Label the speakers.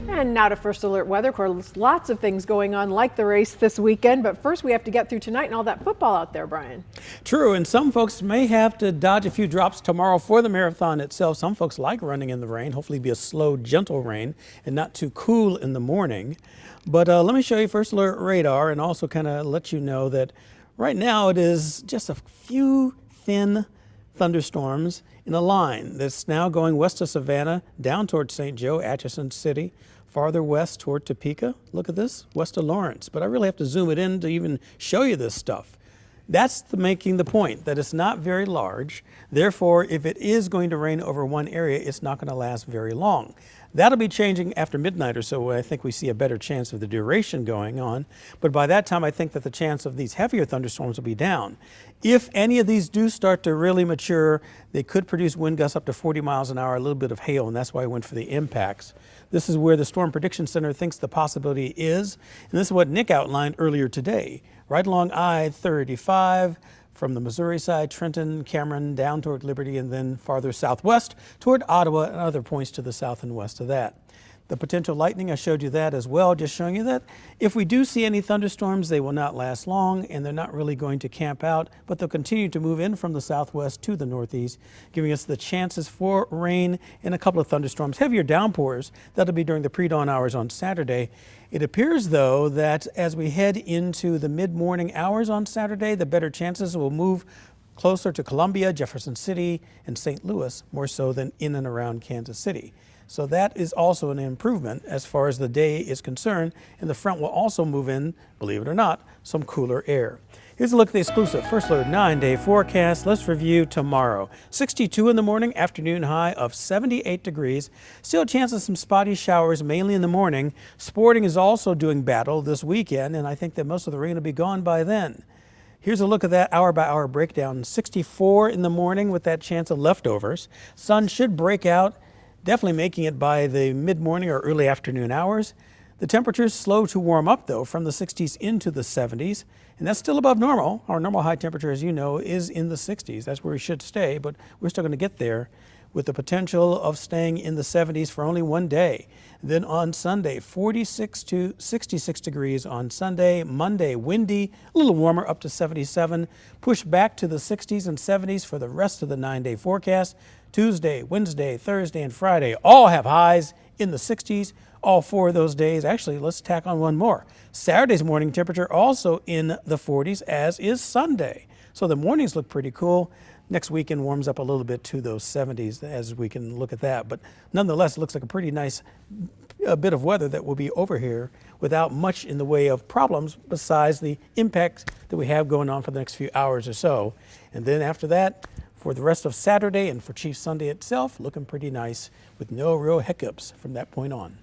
Speaker 1: And now to First Alert weather. Of course, lots of things going on like the race this weekend, but first we have to get through tonight and all that football out there, Brian.
Speaker 2: True, and some folks may have to dodge a few drops tomorrow for the marathon itself. Some folks like running in the rain, hopefully be a slow, gentle rain and not too cool in the morning. But let me show you First Alert radar and also kind of let you know that right now it is just a few thin thunderstorms in a line that's now going west of Savannah, down towards St. Joe, Atchison City, farther west toward Topeka. Look at this, west of Lawrence. But I really have to zoom it in to even show you this stuff. That's making the point that it's not very large. Therefore, if it is going to rain over one area, it's not going to last very long. That'll be changing after midnight or so. I think we see a better chance of the duration going on. But by that time, I think that the chance of these heavier thunderstorms will be down. If any of these do start to really mature, they could produce wind gusts up to 40 miles an hour, a little bit of hail, and that's why I went for the impacts. This is where the Storm Prediction Center thinks the possibility is, and this is what Nick outlined earlier today. Right along I-35 from the Missouri side, Trenton, Cameron, down toward Liberty, and then farther southwest toward Ottawa and other points to the south and west of that. The potential lightning, I showed you that as well, just showing you that if we do see any thunderstorms, they will not last long and they're not really going to camp out, but they'll continue to move in from the southwest to the northeast, giving us the chances for rain and a couple of thunderstorms, heavier downpours. That'll be during the pre-dawn hours on Saturday. It appears, though, that as we head into the mid-morning hours on Saturday, the better chances will move closer to Columbia, Jefferson City, and St. Louis, more so than in and around Kansas City. So that is also an improvement as far as the day is concerned, and the front will also move in, believe it or not, some cooler air. Here's a look at the exclusive First Alert 9-day forecast. Let's review tomorrow. 62 in the morning, afternoon high of 78 degrees. Still a chance of some spotty showers, mainly in the morning. Sporting is also doing battle this weekend, and I think that most of the rain will be gone by then. Here's a look at that hour-by-hour breakdown. 64 in the morning with that chance of leftovers. Sun should break out, definitely making it by the mid-morning or early afternoon hours. The temperatures slow to warm up, though, from the 60s into the 70s, and that's still above normal. Our normal high temperature, as you know, is in the 60s. That's where we should stay, but we're still going to get there with the potential of staying in the 70s for only one day. Then on Sunday, 46 to 66 degrees on Sunday. Monday, windy, a little warmer, up to 77. Push back to the 60s and 70s for the rest of the 9-day forecast. Tuesday, Wednesday, Thursday, and Friday all have highs in the 60s. All 4 of those days. Actually, let's tack on one more. Saturday's morning temperature also in the 40s, as is Sunday. So the mornings look pretty cool. Next weekend warms up a little bit to those 70s as we can look at that. But nonetheless, it looks like a pretty nice bit of weather that will be over here without much in the way of problems besides the impacts that we have going on for the next few hours or so. And then after that, for the rest of Saturday and for Chief Sunday itself, looking pretty nice with no real hiccups from that point on.